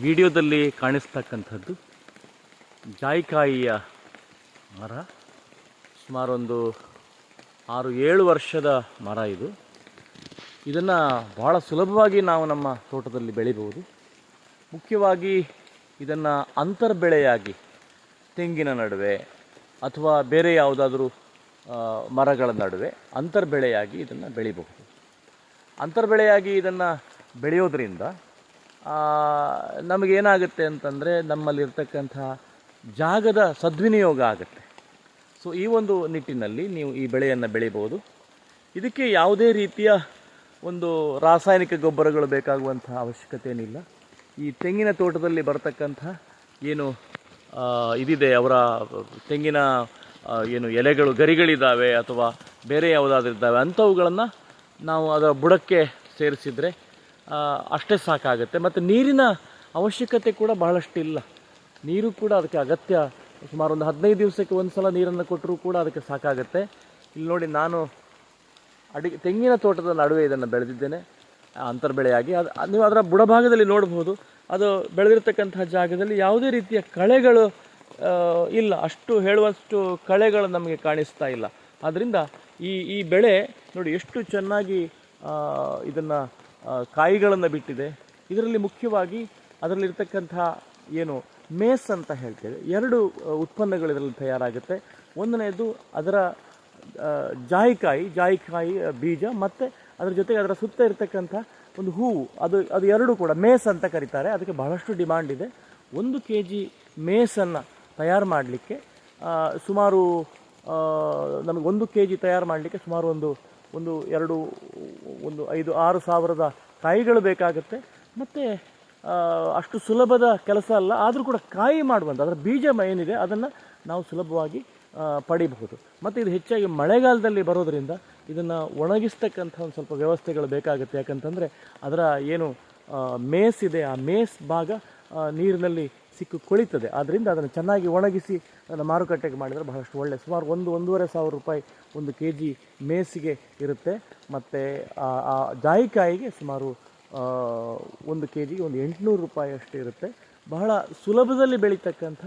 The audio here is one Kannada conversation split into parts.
ವಿಡಿಯೋದಲ್ಲಿ ಕಾಣಿಸ್ತಕ್ಕಂಥದ್ದು ಜಾಯಿಕಾಯಿಯ ಮರ. ಸುಮಾರು ಒಂದು 6-7 ವರ್ಷದ ಮರ ಇದು. ಇದನ್ನು ಭಾಳ ಸುಲಭವಾಗಿ ನಾವು ನಮ್ಮ ತೋಟದಲ್ಲಿ ಬೆಳಿಬೋದು. ಮುಖ್ಯವಾಗಿ ಇದನ್ನು ಅಂತರ್ಬೆಳೆಯಾಗಿ ತೆಂಗಿನ ನಡುವೆ ಅಥವಾ ಬೇರೆ ಯಾವುದಾದ್ರೂ ಮರಗಳ ನಡುವೆ ಅಂತರ್ಬೆಳೆಯಾಗಿ ಇದನ್ನು ಬೆಳಿಬಹುದು. ಅಂತರ್ಬೆಳೆಯಾಗಿ ಇದನ್ನು ಬೆಳೆಯೋದ್ರಿಂದ ನಮಗೇನಾಗುತ್ತೆ ಅಂತಂದರೆ ನಮ್ಮಲ್ಲಿರ್ತಕ್ಕಂಥ ಜಾಗದ ಸದ್ವಿನಿಯೋಗ ಆಗುತ್ತೆ. ಸೊ ಈ ಒಂದು ನಿಟ್ಟಿನಲ್ಲಿ ನೀವು ಈ ಬೆಳೆಯನ್ನು ಬೆಳಿಬೋದು. ಇದಕ್ಕೆ ಯಾವುದೇ ರೀತಿಯ ಒಂದು ರಾಸಾಯನಿಕ ಗೊಬ್ಬರಗಳು ಬೇಕಾಗುವಂಥ ಅವಶ್ಯಕತೆ ಏನಿಲ್ಲ. ಈ ತೆಂಗಿನ ತೋಟದಲ್ಲಿ ಬರತಕ್ಕಂಥ ಏನು ಇದಿದೆ, ಅವರ ತೆಂಗಿನ ಏನು ಎಲೆಗಳು ಗರಿಗಳಿದ್ದಾವೆ ಅಥವಾ ಬೇರೆ ಯಾವುದಾದ್ರೂ ಇದ್ದಾವೆ, ಅಂಥವುಗಳನ್ನು ನಾವು ಅದರ ಬುಡಕ್ಕೆ ಸೇರಿಸಿದರೆ ಅಷ್ಟೇ ಸಾಕಾಗುತ್ತೆ. ಮತ್ತು ನೀರಿನ ಅವಶ್ಯಕತೆ ಕೂಡ ಬಹಳಷ್ಟಿಲ್ಲ. ನೀರು ಕೂಡ ಅದಕ್ಕೆ ಅಗತ್ಯ. ಸುಮಾರು ಒಂದು 15 ದಿವಸಕ್ಕೆ ಒಂದು ಸಲ ನೀರನ್ನು ಕೊಟ್ಟರೂ ಕೂಡ ಅದಕ್ಕೆ ಸಾಕಾಗುತ್ತೆ. ಇಲ್ಲಿ ನೋಡಿ, ನಾನು ತೆಂಗಿನ ತೋಟದ ನಡುವೆ ಇದನ್ನು ಬೆಳೆದಿದ್ದೇನೆ ಅಂತರ್ಬೆಳೆಯಾಗಿ. ನೀವು ಅದರ ಬುಡಭಾಗದಲ್ಲಿ ನೋಡ್ಬೋದು, ಅದು ಬೆಳೆದಿರ್ತಕ್ಕಂತಹ ಜಾಗದಲ್ಲಿ ಯಾವುದೇ ರೀತಿಯ ಕಳೆಗಳು ಇಲ್ಲ. ಅಷ್ಟು ಹೇಳುವಷ್ಟು ಕಳೆಗಳು ನಮಗೆ ಕಾಣಿಸ್ತಾ ಇಲ್ಲ. ಆದ್ದರಿಂದ ಈ ಬೆಳೆ ನೋಡಿ ಎಷ್ಟು ಚೆನ್ನಾಗಿ ಇದನ್ನು ಕಾಯಿಗಳನ್ನು ಬಿಟ್ಟಿದೆ. ಇದರಲ್ಲಿ ಮುಖ್ಯವಾಗಿ ಅದರಲ್ಲಿರ್ತಕ್ಕಂಥ ಏನು ಮೇಸ್ ಅಂತ ಹೇಳ್ತೇವೆ, 2 ಉತ್ಪನ್ನಗಳು ಇದರಲ್ಲಿ ತಯಾರಾಗುತ್ತೆ. ಒಂದನೇದು ಅದರ ಜಾಯಿಕಾಯಿ ಬೀಜ, ಮತ್ತು ಅದರ ಜೊತೆಗೆ ಅದರ ಸುತ್ತ ಇರತಕ್ಕಂಥ ಒಂದು ಹೂವು, ಅದು ಎರಡೂ ಕೂಡ ಮೇಸ್ ಅಂತ ಕರೀತಾರೆ. ಅದಕ್ಕೆ ಬಹಳಷ್ಟು ಡಿಮಾಂಡ್ ಇದೆ. 1 kg ಮೇಸನ್ನು ತಯಾರು ಮಾಡಲಿಕ್ಕೆ ಸುಮಾರು ನಮಗೆ 1 kg ತಯಾರು ಮಾಡಲಿಕ್ಕೆ ಸುಮಾರು ಒಂದು 5-6 ಸಾವಿರದ ಕಾಯಿಗಳು ಬೇಕಾಗುತ್ತೆ. ಮತ್ತು ಅಷ್ಟು ಸುಲಭದ ಕೆಲಸ ಅಲ್ಲ, ಆದರೂ ಕೂಡ ಕಾಯಿ ಮಾಡುವಂಥ ಅದರ ಬೀಜ ಏನಿದೆ ಅದನ್ನು ನಾವು ಸುಲಭವಾಗಿ ಪಡಿಬಹುದು. ಮತ್ತು ಇದು ಹೆಚ್ಚಾಗಿ ಮಳೆಗಾಲದಲ್ಲಿ ಬರೋದರಿಂದ ಇದನ್ನು ಒಣಗಿಸ್ತಕ್ಕಂಥ ಒಂದು ಸ್ವಲ್ಪ ವ್ಯವಸ್ಥೆಗಳು ಬೇಕಾಗುತ್ತೆ. ಯಾಕಂತಂದರೆ ಅದರ ಏನು ಮೇಸ್ ಇದೆ, ಆ ಮೇಸ್ ಭಾಗ ನೀರಿನಲ್ಲಿ ಸಿಕ್ಕು ಕೊಳಿತದೆ. ಆದ್ದರಿಂದ ಅದನ್ನು ಚೆನ್ನಾಗಿ ಒಣಗಿಸಿ ಅದನ್ನು ಮಾರುಕಟ್ಟೆಗೆ ಮಾಡಿದರೆ ಬಹಳಷ್ಟು ಒಳ್ಳೆಯ. ಸುಮಾರು 1-1.5 ರೂಪಾಯಿ 1 kg ಮೇಸಿಗೆ ಇರುತ್ತೆ. ಮತ್ತು ಆ ಜಾಯಿಕಾಯಿಗೆ ಸುಮಾರು 1 kg ಒಂದು 800 ರೂಪಾಯಿ ಅಷ್ಟು ಇರುತ್ತೆ. ಬಹಳ ಸುಲಭದಲ್ಲಿ ಬೆಳೀತಕ್ಕಂಥ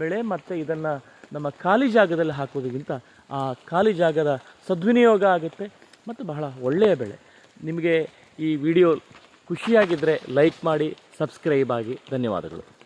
ಬೆಳೆ. ಮತ್ತು ಇದನ್ನು ನಮ್ಮ ಖಾಲಿ ಜಾಗದಲ್ಲಿ ಹಾಕೋದಕ್ಕಿಂತ ಆ ಖಾಲಿ ಜಾಗದ ಸದ್ವಿನಿಯೋಗ ಆಗುತ್ತೆ ಮತ್ತು ಬಹಳ ಒಳ್ಳೆಯ ಬೆಳೆ. ನಿಮಗೆ ಈ ವಿಡಿಯೋ ಖುಷಿಯಾಗಿದ್ದರೆ ಲೈಕ್ ಮಾಡಿ, ಸಬ್ಸ್ಕ್ರೈಬ್ ಆಗಿ. ಧನ್ಯವಾದಗಳು.